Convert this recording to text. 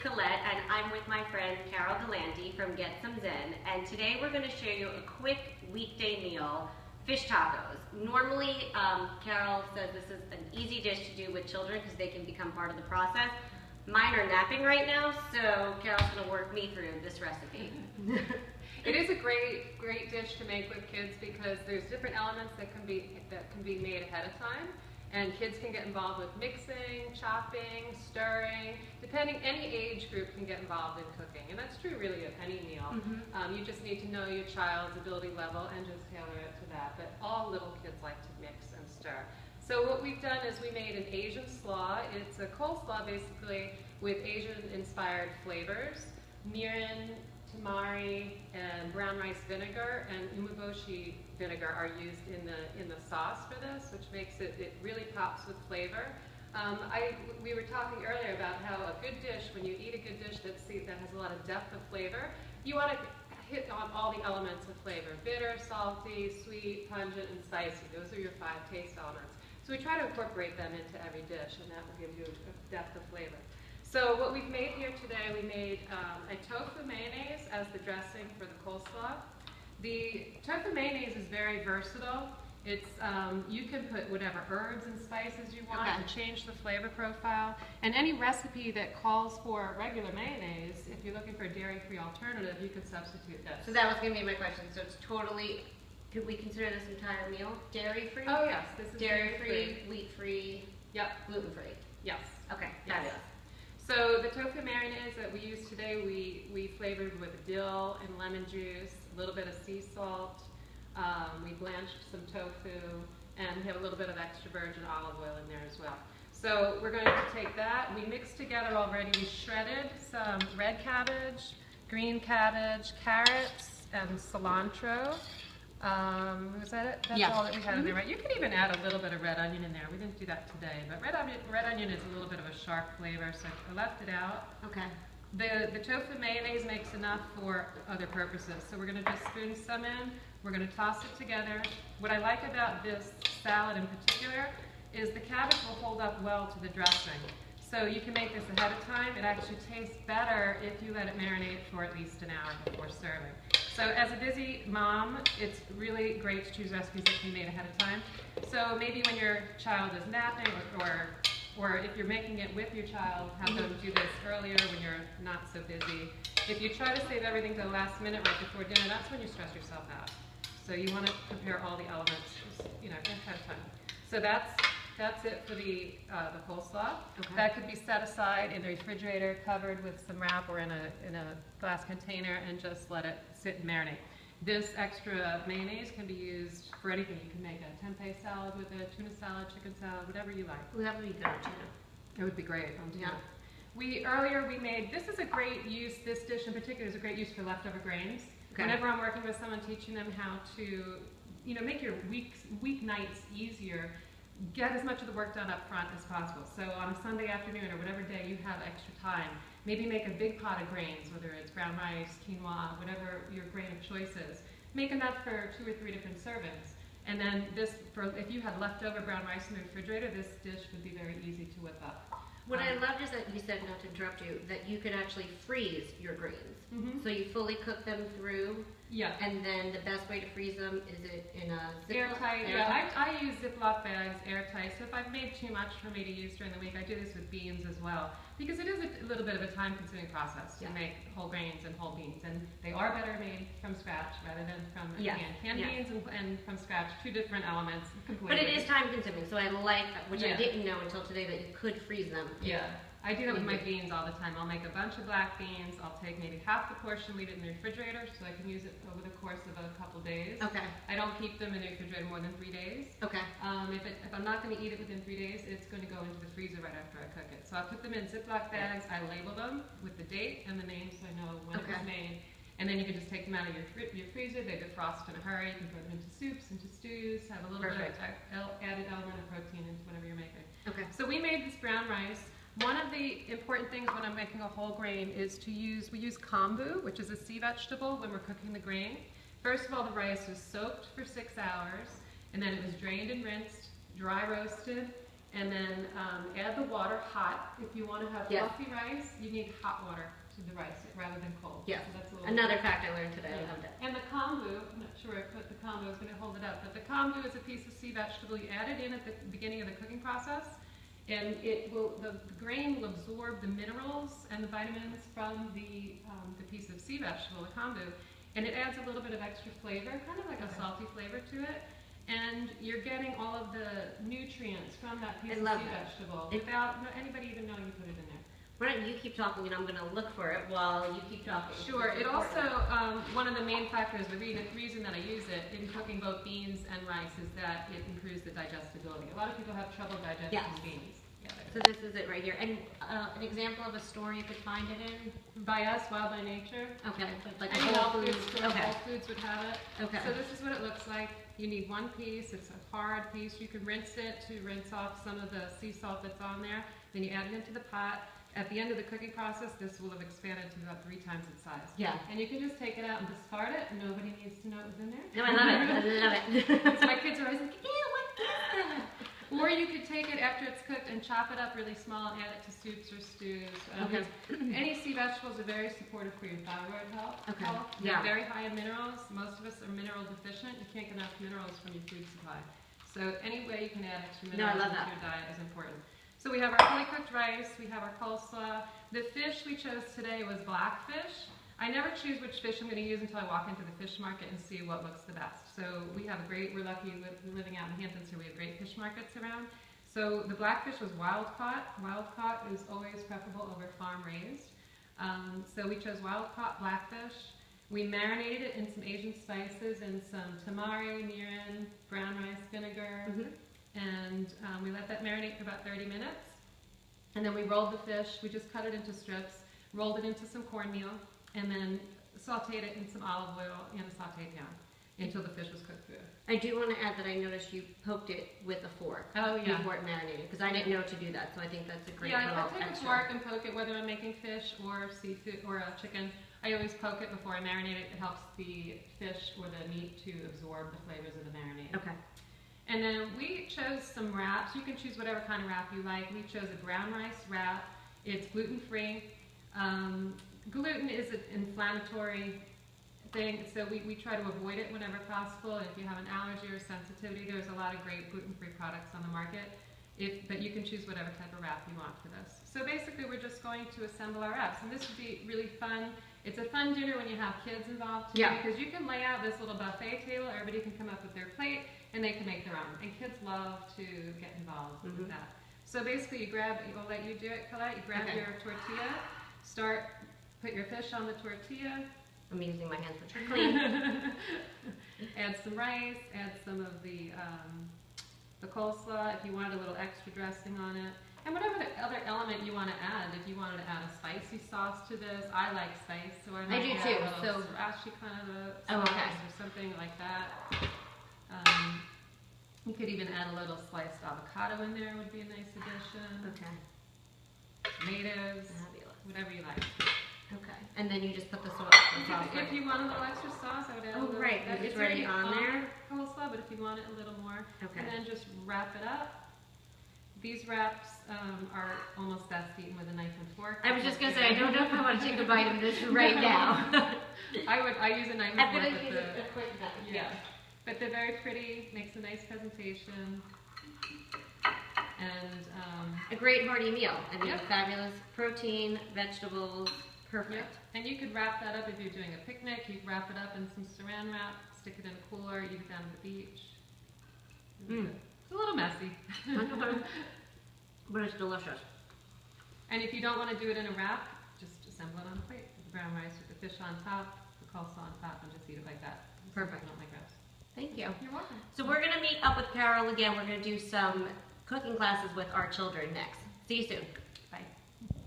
Colette, and I'm with my friend Carol Galante from Get Some Zen, and today we're going to show you a quick weekday meal, fish tacos. Normally, Carol says this is an easy dish to do with children because they can become part of the process. Mine are napping right now, so Carol's going to work me through this recipe. It is a great dish to make with kids because there's different elements that can be made ahead of time. And kids can get involved with mixing, chopping, stirring, depending, any age group can get involved in cooking. And that's true really of any meal. You just need to know your child's ability level and just tailor it to that. But all little kids like to mix and stir. So what we've done is we made an Asian slaw. It's a coleslaw basically with Asian-inspired flavors. Mirin, tamari, and brown rice vinegar and umeboshi vinegar are used in the sauce for this, which makes it really pops with flavor. We were talking earlier about how a good dish, when you eat a good dish that has a lot of depth of flavor, you want to hit on all the elements of flavor: bitter, salty, sweet, pungent, and spicy. Those are your 5 taste elements. So we try to incorporate them into every dish, and that will give you a depth of flavor. So what we've made here today, we made a tofu mayonnaise as the dressing for the coleslaw. The tofu mayonnaise is very versatile. It's you can put whatever herbs and spices you want to change the flavor profile. And any recipe that calls for regular mayonnaise, if you're looking for a dairy-free alternative, you can substitute this. So that was going to be my question. So it's totally, could we consider this entire meal dairy-free? Oh yes, this is dairy-free, wheat-free, yep, gluten-free. Yes. Okay, yes. fabulous. So the tofu marinades that we use today, we flavored with dill and lemon juice, a little bit of sea salt. We blanched some tofu, and we have a little bit of extra virgin olive oil in there as well. So we're going to take that. We mixed together already. We shredded some red cabbage, green cabbage, carrots, and cilantro. Was that it? That's all that we had in there, right? You could even add a little bit of red onion in there. We didn't do that today, but red onion is a little bit of a sharp flavor, so I left it out. Okay. The tofu mayonnaise makes enough for other purposes, so we're going to just spoon some in. We're going to toss it together. What I like about this salad in particular is the cabbage will hold up well to the dressing. So you can make this ahead of time. It actually tastes better if you let it marinate for at least an hour before serving. So as a busy mom, it's really great to choose recipes that can be made ahead of time. So maybe when your child is napping or if you're making it with your child, have them do this earlier when you're not so busy. If you try to save everything to the last minute right before dinner, that's when you stress yourself out. So you want to prepare all the elements, ahead of time. So that's it for the coleslaw. Okay. That could be set aside in the refrigerator, covered with some wrap or in a glass container, and just let it sit and marinate. This extra mayonnaise can be used for anything. You can make a tempeh salad with it, tuna salad, chicken salad, whatever you like. Well, that would be good on tuna. It would be great on tuna. Yeah. Earlier we made, this is a great use, this dish in particular is a great use for leftover grains. Okay. Whenever I'm working with someone, teaching them how to, make your weeknights easier, get as much of the work done up front as possible. So on a Sunday afternoon or whatever day you have extra time, maybe make a big pot of grains, whether it's brown rice, quinoa, whatever your grain of choice is. Make enough for 2 or 3 different servings. And then if you had leftover brown rice in the refrigerator, this dish would be very easy to whip up. What I loved is that you said, not to interrupt you, that you could actually freeze your grains. So you fully cook them through. Yeah. And then the best way to freeze them, is it in a airtight? Yeah, I use Ziploc bags, airtight. So if I've made too much for me to use during the week, I do this with beans as well. Because it is a little bit of a time-consuming process to make whole grains and whole beans. And they are better made from scratch rather than from a can. Canned beans and from scratch, 2 different elements completely. But it is time-consuming, so I like that, which I didn't know until today, that you could freeze them. Yeah. I do that with my beans all the time. I'll make a bunch of black beans. I'll take maybe half the portion, leave it in the refrigerator so I can use it over the course of a couple days. Okay. I don't keep them in the refrigerator more than 3 days. Okay. If I'm not going to eat it within 3 days, it's going to go into the freezer right after I cook it. So I put them in Ziploc bags. I label them with the date and the name so I know when it was made. And then you can just take them out of your freezer. They defrost in a hurry. You can put them into soups, into stews, have a little bit of added element of protein into whatever you're making. Okay. So we made this brown rice. One of the important things when I'm making a whole grain is we use kombu, which is a sea vegetable, when we're cooking the grain. First of all, the rice was soaked for 6 hours, and then it was drained and rinsed, dry roasted, And then add the water hot. If you want to have Yes. fluffy rice, you need hot water to the rice rather than cold. Yes. So that's a little Another different. fact I learned today. I loved it. And the kombu, I'm not sure I put the kombu, I was going to hold it up, but the kombu is a piece of sea vegetable you add it in at the beginning of the cooking process, and the grain will absorb the minerals and the vitamins from the piece of sea vegetable, the kombu, and it adds a little bit of extra flavor, kind of like a salty flavor to it, and you're getting all of the nutrients from that piece of sea vegetable without anybody even knowing you put it in there. Why don't you keep talking and I'm going to look for it while you keep talking. Sure. It also, one of the main factors, the reason that I use it in cooking both beans and rice is that it improves the digestibility. A lot of people have trouble digesting beans. Yeah, so this is it right here. And an example of a store you could find it in? By Us, Wild by Nature. Okay. Like a Whole Foods store, Whole Foods would have it. Okay. So this is what it looks like. You need one piece. It's a hard piece. You can rinse it to rinse off some of the sea salt that's on there. Then you add it into the pot. At the end of the cooking process, this will have expanded to about 3 times its size. Yeah. And you can just take it out and discard it. Nobody needs to know it was in there. No, I love it. I love it. So my kids are always like, ew, what is that? Or you could take it after it's cooked and chop it up really small and add it to soups or stews. Any sea vegetables are very supportive for your thyroid health. Okay. They're very high in minerals. Most of us are mineral deficient. You can't get enough minerals from your food supply. So any way you can add extra minerals into your diet is important. So we have our fully cooked rice, we have our coleslaw. The fish we chose today was blackfish. I never choose which fish I'm going to use until I walk into the fish market and see what looks the best. So we have we're lucky living out in Hamptons here, we have great fish markets around. So the blackfish was wild caught. Wild caught is always preferable over farm raised. So we chose wild caught blackfish. We marinated it in some Asian spices and some tamari, mirin, brown rice vinegar. And we let that marinate for about 30 minutes. And then we rolled the fish. We just cut it into strips, rolled it into some cornmeal, and then sauteed it in some olive oil and a sauté pan until the fish was cooked through. I do want to add that I noticed you poked it with a fork before it marinated, because I didn't know to do that, so I think that's a great little extra. I take a fork and poke it, whether I'm making fish or seafood or a chicken. I always poke it before I marinate it. It helps the fish or the meat to absorb the flavors of the marinade. Okay. And then we chose some wraps. You can choose whatever kind of wrap you like. We chose a brown rice wrap. It's gluten-free. Gluten is an inflammatory thing, so we try to avoid it whenever possible. If you have an allergy or sensitivity, there's a lot of great gluten-free products on the market. But you can choose whatever type of wrap you want for this. So basically, we're just going to assemble our wraps, and this would be really fun. It's a fun dinner when you have kids involved too, because you can lay out this little buffet table. Everybody can come up with their plate, and they can make their own. And kids love to get involved with that. So basically, I'll let you do it, Colette. You grab your tortilla, put your fish on the tortilla. I'm using my hands for clean. Add some rice, add some of the coleslaw if you wanted a little extra dressing on it. And whatever the other element you want to add, if you wanted to add a spicy sauce to this, I like spice, so I might add a little sriracha kind of a sauce or something like that. You could even add a little sliced avocado in there, would be a nice addition. Okay. Tomatoes, whatever you like. Okay. And then you just put the sauce. If you want a little extra sauce, I would add a little. Right. It's already on there. Coleslaw, but if you want it a little more, okay. And then just wrap it up. These wraps are almost best eaten with a knife and fork. I was just gonna say I don't know if I want to take a bite of this right now. I use a knife and fork. I'm gonna use a quick knife. Yeah. But they're very pretty. Makes a nice presentation. And a great hearty meal. I mean, fabulous protein, vegetables, perfect. Yep. And you could wrap that up if you're doing a picnic. You could wrap it up in some saran wrap, stick it in a cooler, eat it down at the beach. It's a little messy. But it's delicious. And if you don't want to do it in a wrap, just assemble it on a plate. The brown rice with the fish on top, the coleslaw on top, and just eat it like that. Perfect. I don't like wraps. Thank you. You're welcome. So we're going to meet up with Carol again. We're going to do some cooking classes with our children next. See you soon.